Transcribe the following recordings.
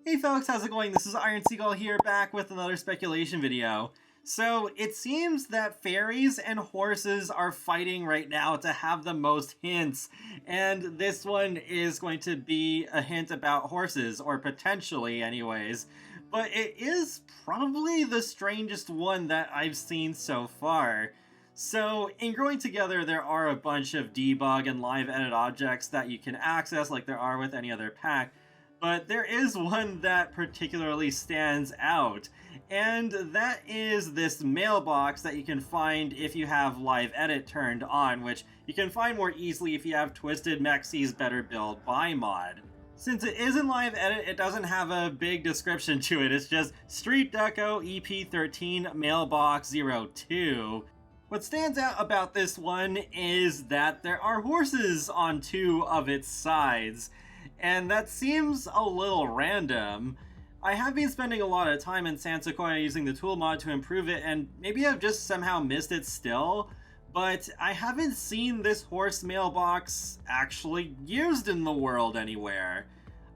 Hey folks, how's it going? This is Iron Seagull here, back with another speculation video. So, it seems that fairies and horses are fighting right now to have the most hints, and this one is going to be a hint about horses, or potentially anyways. But it is probably the strangest one that I've seen so far. So, in Growing Together, there are a bunch of debug and live edit objects that you can access like there are with any other pack. But there is one that particularly stands out, and that is this mailbox that you can find if you have live edit turned on, which you can find more easily if you have Twisted Mexi's Better Build Buy mod. Since it is in live edit, it doesn't have a big description to it. It's just Street Deco EP13 Mailbox 02. What stands out about this one is that there are horses on two of its sides, and that seems a little random. I have been spending a lot of time in San Sequoia using the tool mod to improve it, and maybe I've just somehow missed it still, but I haven't seen this horse mailbox actually used in the world anywhere.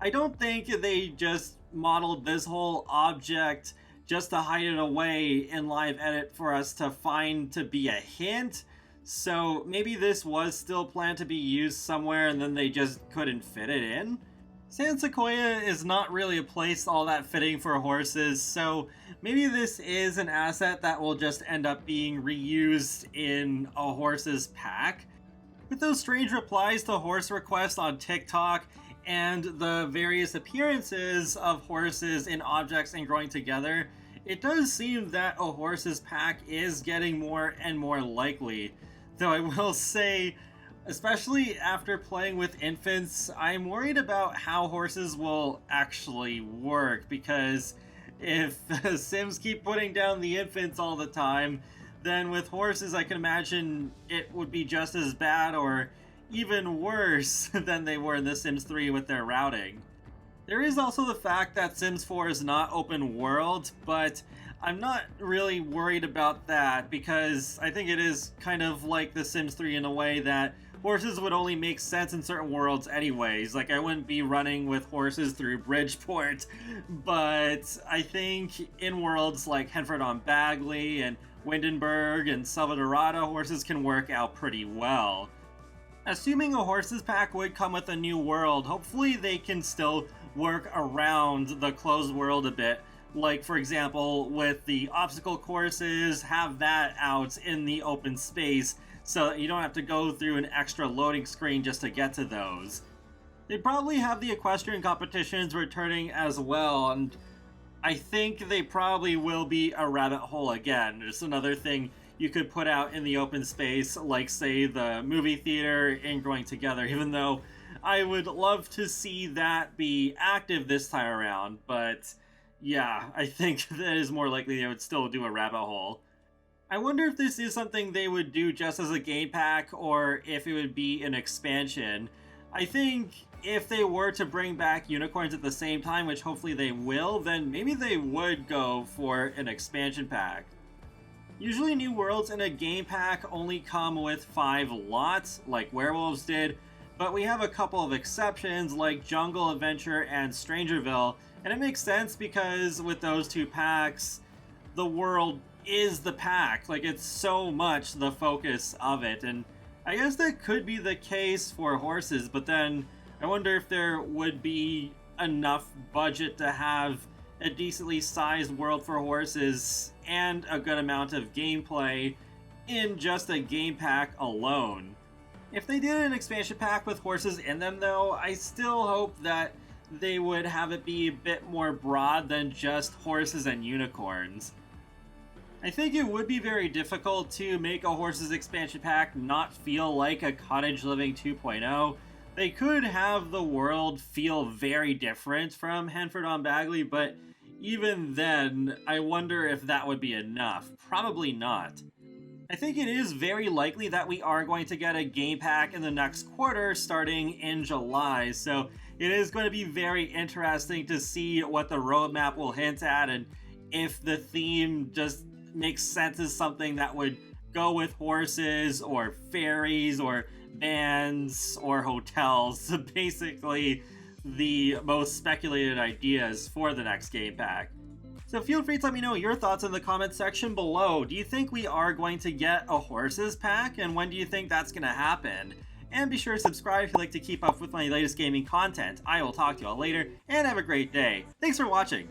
I don't think they just modeled this whole object just to hide it away in live edit for us to find to be a hint. So maybe this was still planned to be used somewhere and then they just couldn't fit it in? San Sequoia is not really a place all that fitting for horses, so maybe this is an asset that will just end up being reused in a horse's pack. With those strange replies to horse requests on TikTok and the various appearances of horses in objects and Growing Together, it does seem that a horse's pack is getting more and more likely. Though I will say, especially after playing with infants, I'm worried about how horses will actually work, because if Sims keep putting down the infants all the time, then with horses I can imagine it would be just as bad or even worse than they were in The Sims 3 with their routing. There is also the fact that Sims 4 is not open world, but I'm not really worried about that because I think it is kind of like The Sims 3 in a way that horses would only make sense in certain worlds anyways. Like, I wouldn't be running with horses through Bridgeport, but I think in worlds like Henford-on-Bagley and Windenburg and Salvadorada, horses can work out pretty well. Assuming a horses pack would come with a new world, hopefully they can still work around the closed world a bit. Like, for example, with the obstacle courses, have that out in the open space so that you don't have to go through an extra loading screen just to get to those. They probably have the equestrian competitions returning as well, and I think they probably will be a rabbit hole again. There's another thing you could put out in the open space, like, say, the movie theater in Growing Together, even though I would love to see that be active this time around, but yeah, I think that is more likely they would still do a rabbit hole. I wonder if this is something they would do just as a game pack, or if it would be an expansion. I think if they were to bring back unicorns at the same time, which hopefully they will, then maybe they would go for an expansion pack. Usually new worlds in a game pack only come with 5 lots, like Werewolves did, but we have a couple of exceptions like Jungle Adventure and Strangerville, and it makes sense because with those two packs, the world is the pack. Like, it's so much the focus of it, and I guess that could be the case for horses, but then I wonder if there would be enough budget to have a decently sized world for horses and a good amount of gameplay in just a game pack alone. If they did an expansion pack with horses in them though, I still hope that they would have it be a bit more broad than just horses and unicorns. I think it would be very difficult to make a horses expansion pack not feel like a Cottage Living 2.0. They could have the world feel very different from Henford-on-Bagley, but even then, I wonder if that would be enough. Probably not. I think it is very likely that we are going to get a game pack in the next quarter starting in July, so it is going to be very interesting to see what the roadmap will hint at and if the theme just makes sense as something that would go with horses or fairies or bands or hotels. Basically, the most speculated ideas for the next game pack. So feel free to let me know your thoughts in the comment section below. Do you think we are going to get a horses pack, and when do you think that's going to happen? And be sure to subscribe if you'd like to keep up with my latest gaming content. I will talk to you all later, and have a great day. Thanks for watching!